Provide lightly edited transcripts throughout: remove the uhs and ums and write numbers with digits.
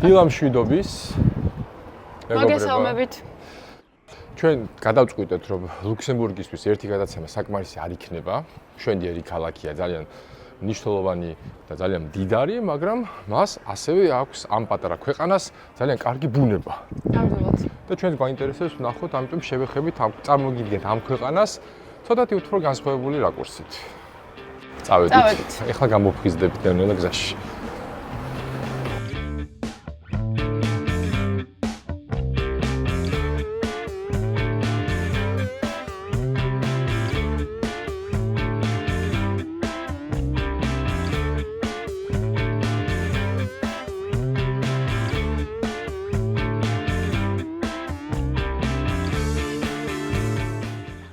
დილამშვიდობის. მოგესალმებით. ჩვენ გადავწყვიტეთ, რომ ლუქსემბურგისთვის ერთი გადაცემა საკმარისი არ იქნება. მშვენიერი ქალაქია, ძალიან მნიშვნელოვანი და ძალიან მდიდარი, მაგრამ მას ასევე აქვს ამ პატარა ქვეყანას ძალიან კარგი ბუნება. ნამდვილად. და ჩვენს გვაინტერესებს ვნახოთ, ამიტომ შევეხებით, წარმოგიდგენთ ამ ქვეყანას ცოტათი უფრო განსხვავებული რაკურსით. წავედით. ეხლა გამოფხიზდებით ნელ-ნელა გზაში.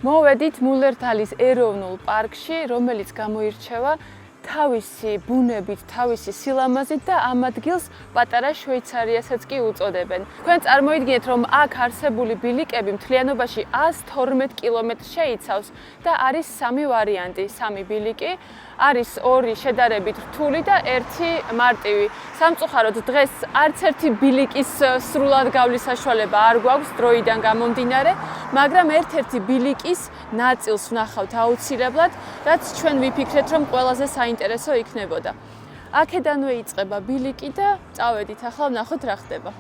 მოვედით მულერთალის ეროვნულ პარკში, რომელიც გამოირჩევა თავისი ბუნებით, თავისი სილამაზით და ამ ადგილს პატარა შვეიცარიასაც კი უწოდებენ. თქვენ წარმოიდგინეთ, რომ აქ არსებული ბილიკები მთლიანობაში 112 კილომეტრს შეიცავს და არის სამი ვარიანტი, სამი ბილიკი. არის ორი შედარებით რთული და ერთი მარტივი. სამწუხაროდ დღეს არც ერთი ბილიკის სრულად გავლის საშუალება არ გვაქვს დროიდან გამომდინარე, მაგრამ ერთ-ერთი ბილიკის ნაწილს ვნახავთ აუცილებლად, რაც ჩვენ ვიფიქრეთ, რომ ყველაზე საინტერესო იქნებოდა. აქედანვე იწყება ბილიკი და წავედით ახლა ვნახოთ რა ხდება.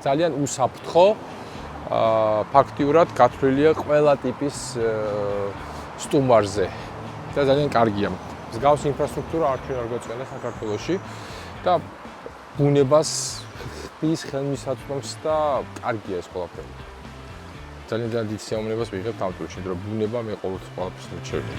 ძალიან უსაფრთხო, ფაქტიურად გათვლილია ყველა ტიპის სტუმარზე და ძალიან კარგია. მსგავს ინფრასტრუქტურა არჩევ არ გვეწევა საქართველოში და ბუნებას ხდის ხელმისაწვდომს და კარგია ეს ყველაფერი. ძალიან დიდ სიამოვნებას ვიღებთ ამ წუთში, რომ ბუნება მე ყოველთვის ყველაფერს მირჩევია.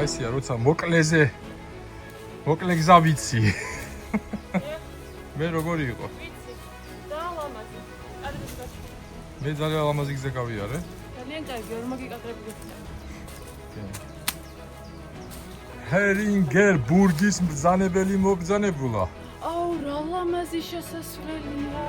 აისია, როცა მოკლე გზა ვიცი. მე როგორი იყო? ვიცი. და ლამაზი. კარგი გზა. მე ძალიან ლამაზი გზა გავიარე. ძალიან კარგი, ორმაგი კადრები გექნა. ჰერინგერბურგის მბრძანებელი მობრძანებულა. აუ, რა ლამაზი შესასვლელია.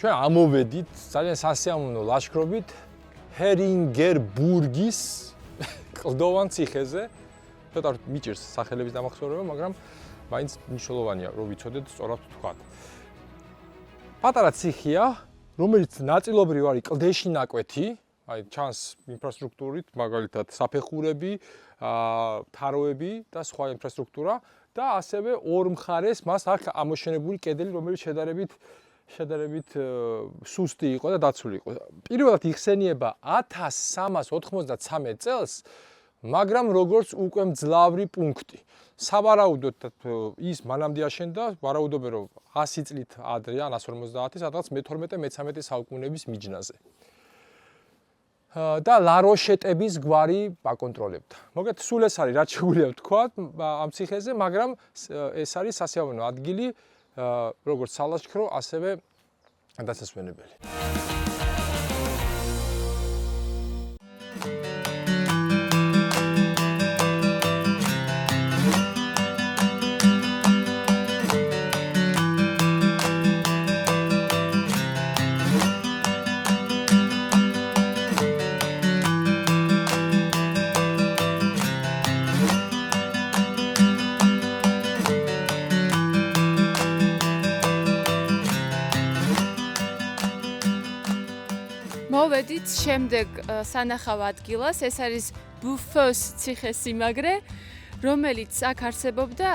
ჩვენ ამოვედით ძალიან სასიამოვნო ლაშქრობით ჰერინგერბურგის კლდოვან ციხეზე. ცოტა მიჭირს სახელების დამახსოვრება, მაგრამ მაინც მნიშვნელოვანია, რომ ვიცოდეთ სწორად თქვათ. პატარა ციხეა, რომელიც ნაწილობრივ არის კლდეში ნაკვეთი, აი ჩანს ინფრასტრუქტურით, მაგალითად საფეხურები, თაროები და სხვა ინფრასტრუქტურა და ასევე ორ მხარეს მას აქვს ამოშენებული კედელი, რომელიც შედარებით შედარებით სუსტი იყო და დაცული იყო. პირველად იხსენიება 1393 წელს, მაგრამ როგორც უკვე მძლავრი პუნქტი. სავარაუდოდ ის მანამდე აშენდა, ვარაუდობენ რომ 100 წლით ადრე, ან 150, სადღაც მე-12-მე-13 საუკუნეების მიჯნაზე. და ლაროშეტების გვარი აკონტროლებდა. მოგეთ, სულ ეს არის, რაც შეგვიძლია ვთქვა ამ ციხეზე, მაგრამ ეს არის სასიამოვნო ადგილი, როგორც სალაშქრო, ასევე დასასვენებელი. მოვედით შემდეგ სანახავ ადგილას, ეს არის ბუფოს ციხესიმაგრე, რომელიც აქ არსებობდა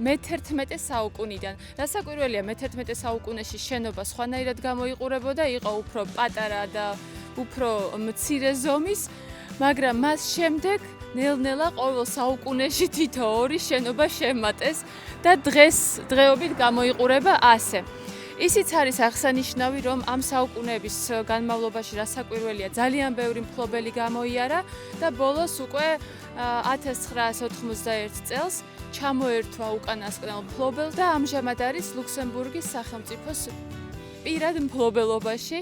მე-11 საუკუნიდან. რასაკვირველია, მე-11 საუკუნეში შენობა სხვანაირად გამოიყურებოდა, იყო უფრო პატარა და უფრო მცირე ზომის, მაგრამ მას შემდეგ ნელ-ნელა ყოველ საუკუნეში თითო ორი შენობა შემატეს და დღეობით გამოიყურება ასე. ისიც არის აღსანიშნავი, რომ ამ საუკუნეების განმავლობაში რასაკვირველია, ძალიან ბევრი მფლობელი გამოიარა და ბოლოს უკვე 1991 წელს ჩამოერთვა უკანასკნელ მფლობელ და ამჟამად არის ლუქსემბურგის სახელმწიფოს პირად მფლობელობაში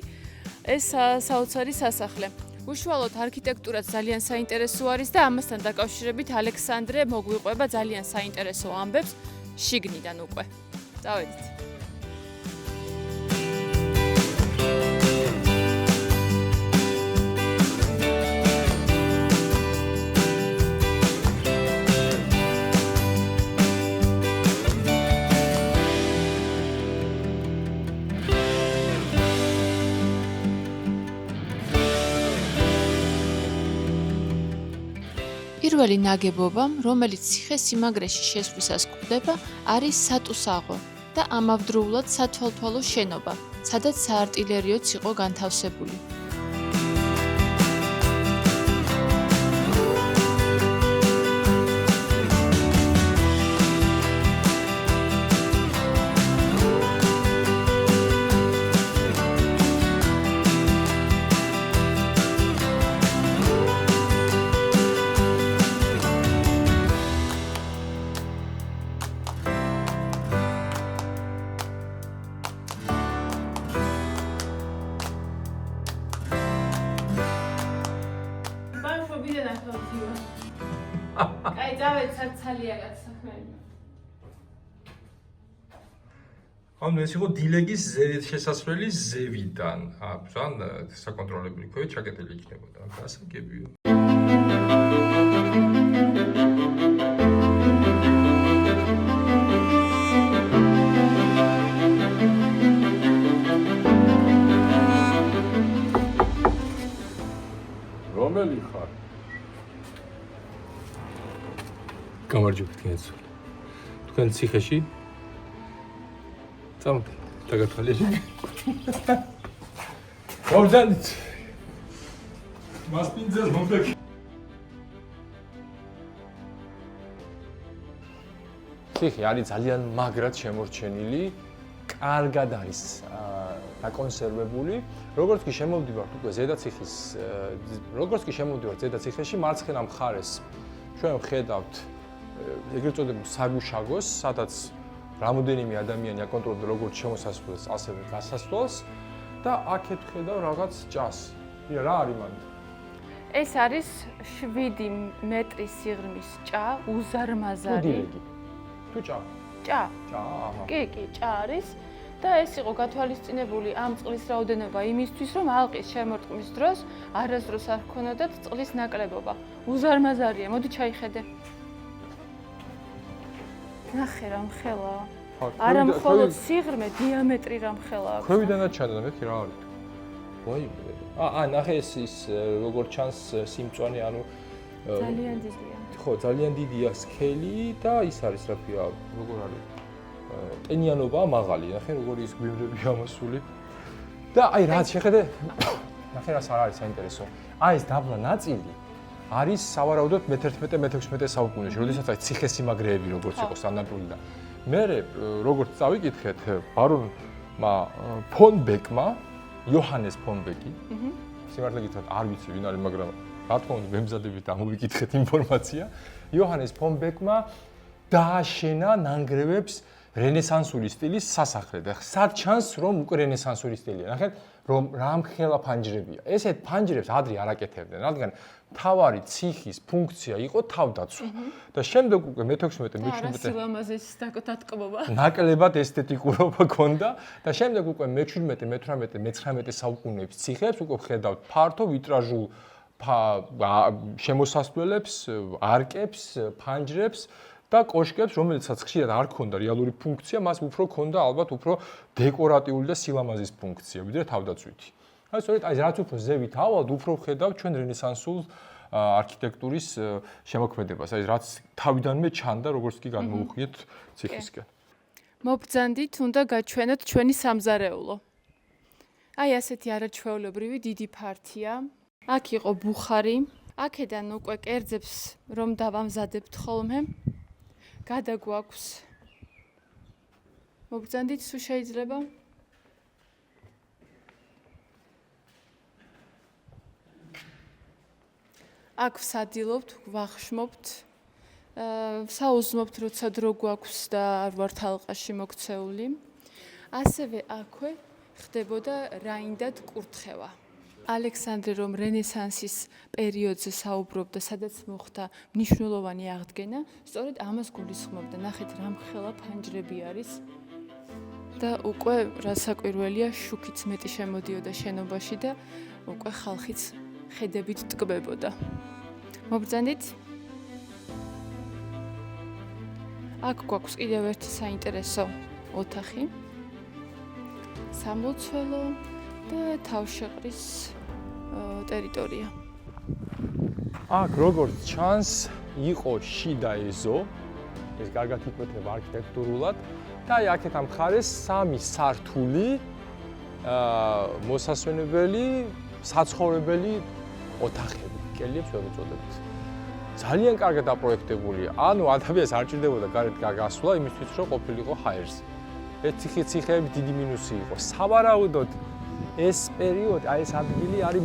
ეს საოცარი სასახლე. უშუალოდ არქიტექტურაც ძალიან საინტერესო არის და ამასთან დაკავშირებით ალექსანდრე მოგვიყვება ძალიან საინტერესო ამბებს შიგნიდან უკვე. წავედით. პირველი ნაგებობა, რომელიც ციხესიმაგრეში შესვლისას გვხვდება, არის სატუსაღო და ამავდროულად სათვალთვალო შენობა, სადაც საარტილერიოც იყო განთავსებული. აი, დავეთ საცალია გასახმელი. ანუ ეს იყო დილეგის შესასვლელის ზევიდან, ან საკონტროლებული ქვევით ჩაკეტილი იქნებოდა. გასაგებია. რომელი ხარ? გამარჯობთ გენცულ. თქვენ ციხეში? წამოდით, დაგათვალიერე. მოვზანდით. მასპინძელ მომბექი. ციხე არის ძალიან მაგრად შემორჩენილი, კარგად არის დაკონსერვებული. როგორც კი შემოვდივართ უკვე ზედა ციხეში, მარცხენა მხარეს ჩვენ ვხედავთ ეგრეთ წოდებულ საგუშაგოს, სადაც რამოდენიმე ადამიანი აკონტროლებს როგორც შემოსასვლელს, ასევე გასასვლელს და აქეთ ვხედავ რაღაც ჭას. რა არის მანდ? ეს არის 7 მეტრის სიღრმის ჭა, უზარმაზარი. თუ ჭა? ჭა. ჭა, აჰა. კი, ჭა არის. და ეს იყო გათვალისწინებული ამ წყლის რაოდენობა იმისთვის, რომ ალყის შემორტყმის დროს არასდროს არ ჰქონოდათ წყლის ნაკლებობა. უზარმაზარია, მოდი ჩაიხედე. ნახე რა მხელა. არა მხოლოდ სიღრმე, დიამეტრი რა მხელა აქვს. ქვევიდანაც ჩანდა, მეთქი რა არის. ვაი. ნახე ის როგორ ჩანს სიმწვანე, ანუ ძალიან დიდია. ხო, ძალიან დიდია სქელი და ის არის რა ქვია, როგორ არის? ტენიანობაა მაღალი, ნახე როგორი ის გვიმრები ამოსული. და აი რაც შეხედე, ნახე რას არ არის საინტერესო. აი ეს დაბლა ნაწილი არის სავარაუდოდ მე-11 მე-16 საუკუნეში, როდესაც აი ციხესიმაგრეები როგორც იყო სტანდარტული და მე როგორც წავიკითხეთ ბარონმა ფონ ბეკმა, იოჰანეს ფონ ბეკი, სიმართლე გითხრათ არ ვიცი ვინ არის, მაგრამ რა თქმა უნდა მემზადებით ამოვიკითხეთ ინფორმაცია. იოჰანეს ფონ ბეკმა დააშენა ნანგრევებს რენესანსული სტილის სასახლე და სად ჩანს რომ უკვე რენესანსული სტილია. ნახეთ რომ რამხელა ფანჯრებია. ესეთ ფანჯრებს ადრე არ აკეთებდნენ, რადგან თავარი ციხის ფუნქცია იყო თავდაცვა. და შემდეგ უკვე მე-16 მე-17 სილამაზის დაკეთება. ნაკლებად ესთეტიკურობა ქონდა და შემდეგ უკვე მე-17 მე-18 მე-19 საუკუნეების ციხეებს უკვე ხედავთ ფართო ვიტრაჟულ შემოსასვლელებს, არკებს, ფანჯრებს და კოშკებს, რომელიცაც ხშირად არ ქონდა რეალური ფუნქცია, მას უფრო ქონდა ალბათ უფრო დეკორატიული და სილამაზის ფუნქცია, ვიდრე თავდაცვითი. აი სწორედ აი რაც უფრო ზევით ავალთ, უფრო ხედავთ ჩვენ რენესანსულ არქიტექტურის შემოქმედებას, აი რაც თავიდანვე ჩანდა, როგორც კი გადმოუხვიეთ ციხისკენ. მობრძანდით უნდა გაჩვენოთ ჩვენი სამზარეულო. აი ასეთი არაჩვეულებრივი დიდი ფართია. აქ იყო ბუხარი. აქედან უკვე კერძებს რომ დავამზადებთ ხოლმე. გადაგვაქვს. მობრძანდით სულ შეიძლება? აქ ვსადილობთ, ვახშმობთ, საუზმობთ, როცა დრო გვაქვს და არ ვართ ალყაში მოქცეული. ასევე აქვე ხდებოდა რაინდად კურთხევა. ალექსანდრე რომ რენესანსის პერიოდზე საუბრობდა, სადაც მოხდა მნიშვნელოვანი აღდგენა, სწორედ ამას გულისხმობდა. ნახეთ, რამხელა ფანჯრები არის და უკვე რასაკვირველია, შუქიც მეტი შემოდიოდა შენობაში და უკვე ხალხიც ხედებით ტკბებოდა. მობრძანდით? აქ გვაქვს კიდევ ერთი საინტერესო ოთახი. სამლოცველო და თავშეყრის ტერიტორია. აქ როგორც ჩანს, იყო შიდა ეზო, ეს კარგად იკვეთება არქიტექტურულად და აი აქეთ ამ მხარეს სამი სართული მოსასვენებელი, საცხოვრებელი ოთახები, კელიებს ვერ უწოდებთ. ძალიან კარგად აპროექტებულია. ანუ ადამიანს არ ჭირდებოდა გარეთ გასვლა იმისთვის, რომ ყოფილიყო ჰაერზე. ეს ციხეები დიდი მინუსი იყო. სავარაუდოდ ეს პერიოდი, აი ეს ადგილი არის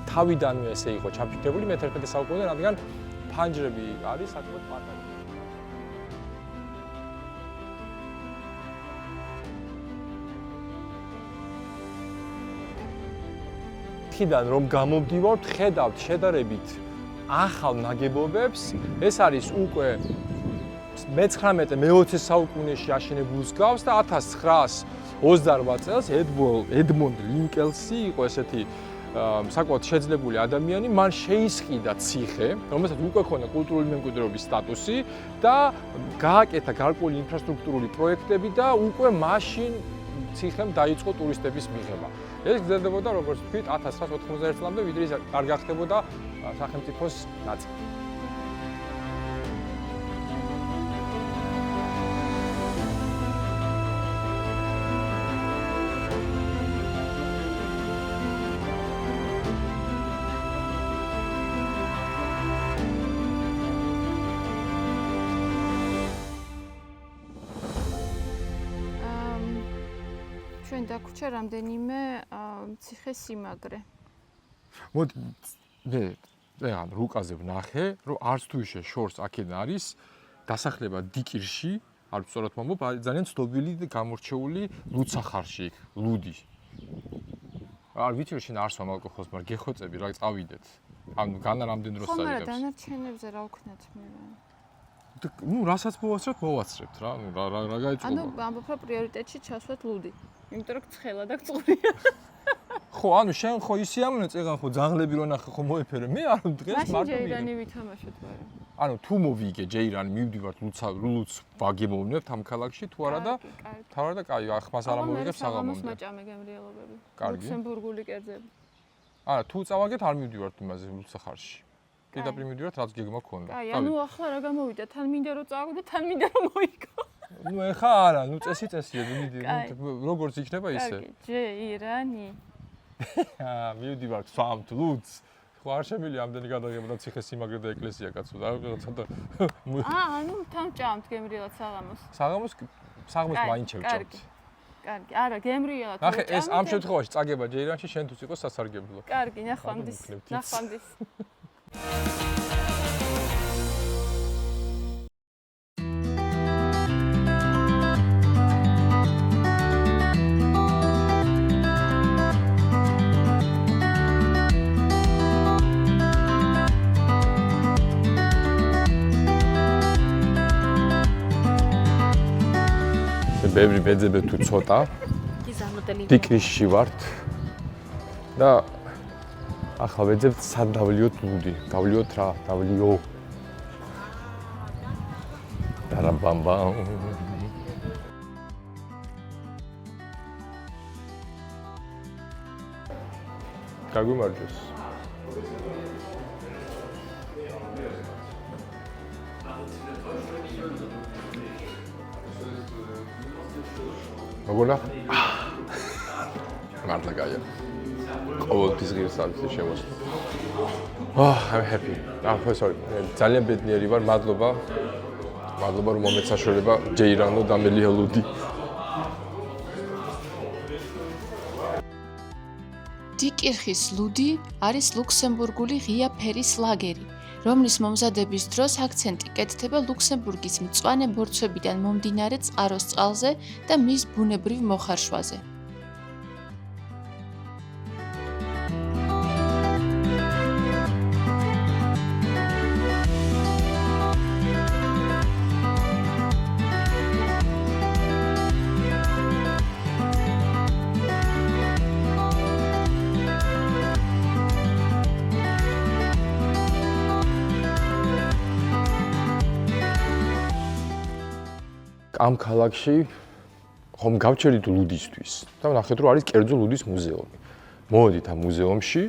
თავიდანვე ესე იყო ჩაფიქრებული მე-11 საუკუნეში, რადგან ფანჯრები არის საკმაოდ პატარა. ხიდან რომ გამომდივართ, ხედავთ შედარებით ახალ ნაგებობებს. ეს არის უკვე მე-19 მე-20 საუკუნეში აშენებულს გავს და 1928 წელს ედმონდ ლინკელსი იყო ესეთი საკმაოდ შეძლებული ადამიანი, მან შეისყიდა ციხე, რომელსაც უკვე ქონდა კულტურული მემკვიდრეობის სტატუსი და გააკეთა გარკვეული ინფრასტრუქტურული პროექტები და უკვე მაშინ ციხემ დაიწყო ტურისტების მიღება. ეს გრძელდებოდა, როგორც ვთქვით, 1991 წლამდე, ვიდრე ის არ გახდებოდა სახელმწიფოს ნაწილი. ჩვენ დაგვრჩა რამდენიმე ციხესიმაგრე. მოდი მე ან რუკაზე ვნახე, რომ არც თუ ისე შორს აქედან არის დასახლება დიკირში, არ სწორად მომბობ, ძალიან ცნობილი და გამორჩეული ლუცახარში, ლუდი. არ ვიცი რომ შენ არ სვამ ალკოჰოლს, მაგრამ გეხოცები რა წავიდეთ. ანუ განა რამდენ დროს წავიდებს? ხომ არა დანარჩენებზე რა ვქნათ მე? ნუ რასაც მოვაცრებთ რა, ნუ რა გაიწყობა. ანუ ამბობ რა პრიორიტეტში ჩასვათ ლუდი. იმიტომ რომ ცხელა და წყურია. ხო, ანუ შენ ხო ისე ამონა წეგან ხო ძაღლები რო ნახე ხო მოეფერე. მე არ დღეს მარტო მაშინ ჯეირანი ვითამაშოთ ვარ. ანუ თუ მოვიგე ჯეირანი მივდივართ ლუც ვაგემოვნებთ ამ ქალაქში თუ არა და თავარ და კაი ახმას არ ამოვიგებ საღამომდე. მაჭამე გემრიელობები. კარგი. ლუქსემბურგული კერძები. არა, თუ წავაგეთ არ მივდივართ იმაზე ლუცახარში. კიდევ მივდივართ რაც გეგმა გქონდა. აი, ანუ ახლა რა გამოვიდა? თან მინდა რომ წავიდე, თან მინდა რომ მოიგო. ნუ ეხა არა, ნუ წესია, როგორც იქნება ისე. ჯეირანი. მივდივართ სვამთ, ლუდს. ხო არ შემიძლია ამდენი გადაღება და ციხე-სიმაგრე და ეკლესია კაცო. ცოტა ანუ თამჭამთ გემრიელად საღამოს. საღამოს მაინც შევჭამთ. კარგი, არა, გემრიელად. ნახე, ეს ამ შემთხვევაში წაგება ჯეირანში შენთვის იყოს სასარგებლო. კარგი, ნახვამდის. ბევრი ბეძებე თუ ცოტა. დიკრისში ვართ. და ახლა ვეძებთ სად დავლიოთ ლუდი. დავლიოთ რა, დავლიო. დარაბამბამ. გაგვიმარჯოს. როგორა? მართლა გაია. ყოველთვის ღირს არის შემოსვლა. I'm happy. sorry. ძალიან ბედნიერი ვარ, მადლობა. მადლობა რომ მომეც საშუალება ჯეირანო დამელია ლუდი. დიკირხის ლუდი არის ლუქსემბურგული ღია ფერის ლაგერი, რომლის მომზადების დროს აქცენტი კეთდება ლუქსემბურგის მწვანე ბორცვებიდან მომდინარე წყაროს წყალზე და მის ბუნებრივ მოხარშვაზე. ამ ქალაქში ხომ გავჩერდით ლუდისთვის და ნახეთ რომ არის კერძო ლუდის მუზეუმი. მოვედით ამ მუზეუმში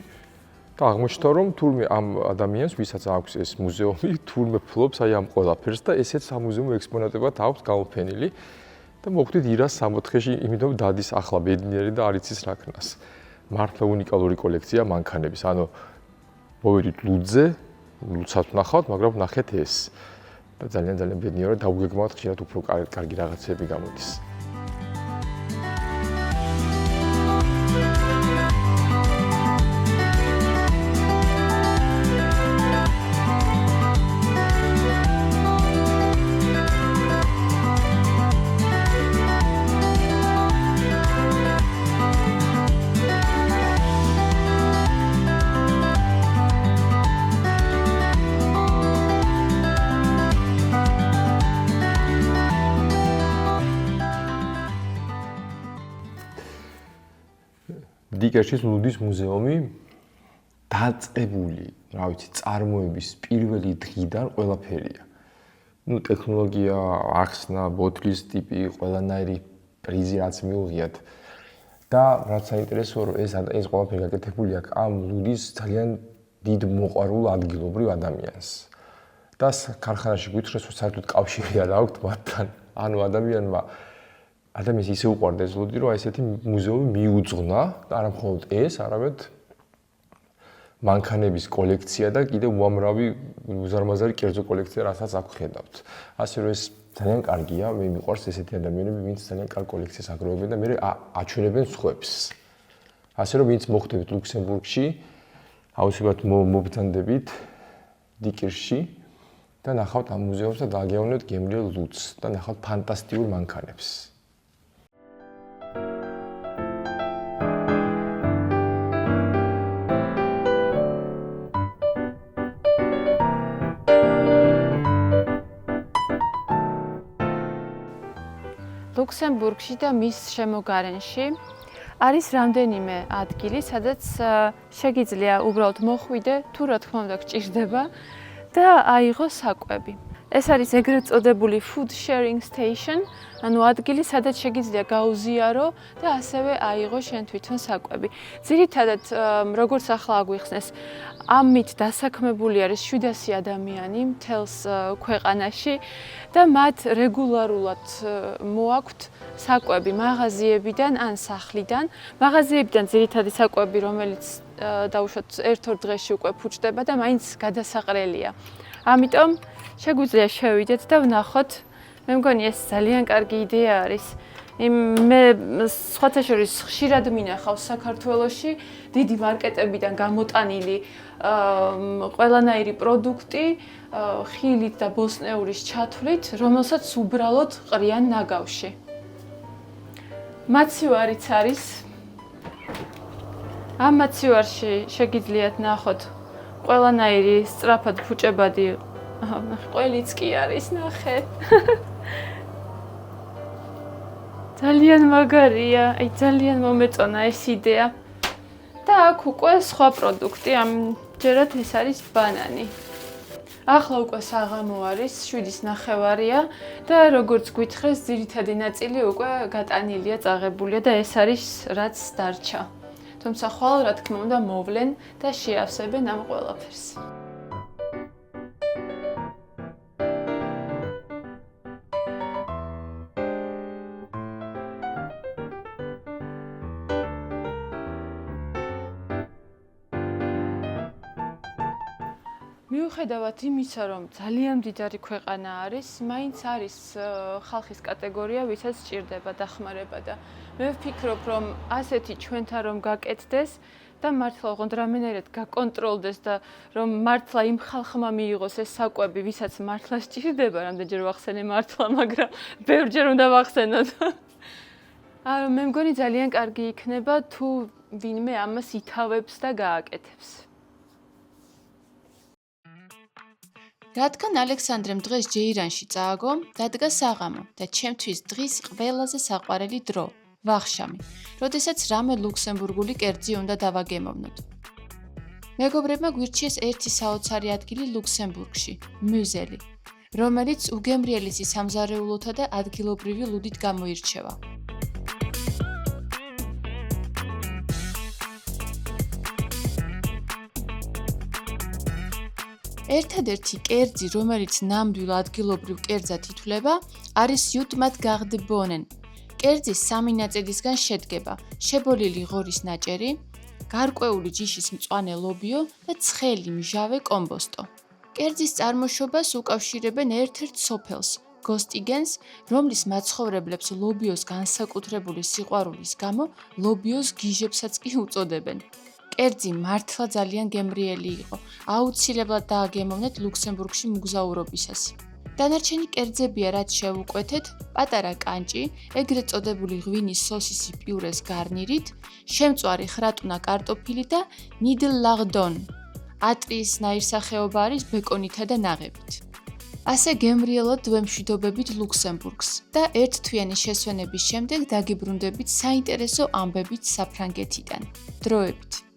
და აღმოჩნდა რომ თურმე ამ ადამიანს ვისაც აქვს ეს მუზეუმი თურმე ფლობს აი ამ ყველაფერს და ესეც სამუზეუმო ექსპონატებად აქვს გამოფენილი და მოხვდით ირას 64-ში, იმიტომ დადის ახლა ბედნიერი და არ იცის რა ქნას. მართლა უნიკალური კოლექცია მანქანების. ანუ მოვედით ლუდზე, ლუდსაც ვნახავთ, მაგრამ ვნახეთ ეს. და ძალიან ბედნიერია და დაუგეგმავთ ხშირად უფრო კარგი რაღაცები გამოდის. დიკერშის ლუდის მუზეუმი დაწყებული, რა ვიცი, წარმოების პირველი დღიდან ყველაფერია. ნუ ტექნოლოგია, ახსნა, ბოთლის ტიპი, ყველანაირი პრიზი რაც მიუღიათ. და რაც საინტერესოა, რომ ეს ყველაფერი გაკეთებული აქვს ამ ლუდის ძალიან დიდ მოყვარულ ადგილობრივ ადამიანს. და ქარხანაში გვითხრეს, რომ საერთოდ კავშირი არ აქვს მათთან. ანუ ადამიანს ისე უყვარდა ეს ლუდი, რომ ესეთი მუზეუმი მიუძღვნა და არა მხოლოდ ეს, არამედ მანქანების კოლექცია და კიდე უამრავი უზარმაზარი კერძო კოლექცია, რასაც აქ ხედავთ. ასე რომ ეს ძალიან კარგია, მე მიყვარს ესეთი ადამიანები, ვინც ძალიან კარგ კოლექციას აგროვებენ და მე აჩვენებენ სხვებს. ასე რომ ვინც მოხვდებით ლუქსემბურგში, აუცილებლად მობრძანდებით დიკირში და ნახავთ ამ მუზეუმს და დაგეოვნებთ გემრიელ ლუდს და ნახავთ ფანტასტიკურ მანქანებს. ლუქსემბურგში და მის შემოგარენში არის რამდენიმე ადგილი, სადაც შეგიძლია უბრალოდ მოხვიდე, თუ რა თქმა უნდა გჭირდება და აიღო საკვები. ეს არის ეგრეთ წოდებული food sharing station, ანუ ადგილი, სადაც შეგიძლია გაუზიარო და ასევე აიღო შენ თვითონ საკვები. ძირითადად, როგორც ახლა აგვიხსნეს, ამით დასაქმებული არის 700 ადამიანი მთელს ქვეყანაში და მათ რეგულარულად მოაქვთ საკვები მაღაზიებიდან ან სახლიდან. მაღაზიებიდან ძირითადი საკვები, რომელიც დაუშვათ ერთ-ორ დღეში უკვე ფუჭდება და მაინც გადასაყრელია. ამიტომ შეგვიძლია შევიდეთ და ვნახოთ. მე მგონი ეს ძალიან კარგი იდეა არის. მე სხვათა შორის ხშირად მინახავს საქართველოში დიდი მარკეტებიდან გამოტანილი ყველანაირი პროდუქტი ხილით და ბოსტნეულის ჩათვლით, რომელსაც უბრალოდ ყრიან ნაგავში. მაცივარიც არის. ამ მაცივარში შეგიძლიათ ნახოთ ყველანაირი სწრაფად ფუჭებადი ყველიც კი არის, ნახე. ძალიან მაგარია, ძალიან მომეწონა ეს იდეა. და აქ უკვე სხვა პროდუქტი, ამჯერად ეს არის ბანანი. ახლა უკვე საღამო არის, 7:30-ია და როგორც გვითხრეს, ძირითადი ნაწილი უკვე გატანილია, წაღებულია და ეს არის რაც დარჩა. თუმცა ხვალ რა თქმა უნდა მოვლენ და შეავსებენ ამ ყველაფერს. მიუხედავად იმისა, რომ ძალიან მდიდარი ქვეყანა არის, მაინც არის ხალხის კატეგორია, ვისაც სჭირდება დახმარება და მე ვფიქრობ, რომ ასეთი ჩვენთან რომ გაკეთდეს და მართლა ოღონდ რამენერად გაკონტროლდეს და რომ მართლა იმ ხალხმა მიიღოს ეს საკვები, ვისაც მართლა სჭირდება, რამდენჯერ ვახსენე მართლა, მაგრამ ბევრჯერ უნდა ვახსენოთ. მე მგონი ძალიან კარგი იქნება თუ ვინმე ამას ითავებს და გააკეთებს. რადგან ალექსანდრემ დღეს ჯეირანში წააგო, დადგა საღამო და ჩემთვის დღის ყველაზე საყვარელი დრო, ვახშამი, როდესაც რამე ლუქსემბურგული კერძი უნდა დავაგემოვნოთ. მეგობრებმა გვირჩიეს ერთი საოცარი ადგილი ლუქსემბურგში, მუზელი, რომელიც უგემრიელესი სამზარეულოთა და ადგილობრივი ლუდით გამოირჩევა. ერთადერთი კერძი, რომელიც ნამდვილ ადგილობრივ კერძად ითვლება, არის იუტმატ გარდ ბონენ. კერძი 3 ნაწილისგან შედგება: შებოლილი ღორის ნაჭერი, გარკვეული ჯიშის მწვანე ლობიო და ცხელი მჟავე კომბოსტო. კერძის წარმოშობას უკავშირებენ ერთ-ერთ სოფელს, გოსტიგენს, რომლის მაცხოვრებლებს ლობიოს განსაკუთრებული სიყვარულის გამო ლობიოს გიჟებსაც კი უწოდებენ. კერძი მართლა ძალიან გემრიელი იყო. აუცილებლად დააგემოვნეთ ლუქსემბურგში მოგზაურობისას. დანარჩენი კერძებია, რაც შევუკვეთეთ: პატარა კანჭი, ეგრეთ წოდებული ღვინის სოსისი პიურეს გარნირით, შემწვარი ხრატუნა კარტოფილი და ნიდლ-ლაღდონ. ატრიის ნაირსახეობა არის ბეკონითა და ნაღებით. ასე გემრიელად ვემშვიდობებით ლუქსემბურგს და ერთ თვიანი შესვენების შემდეგ დაგიბრუნდებით საინტერესო ამბებით საფრანგეთიდან. დროებით.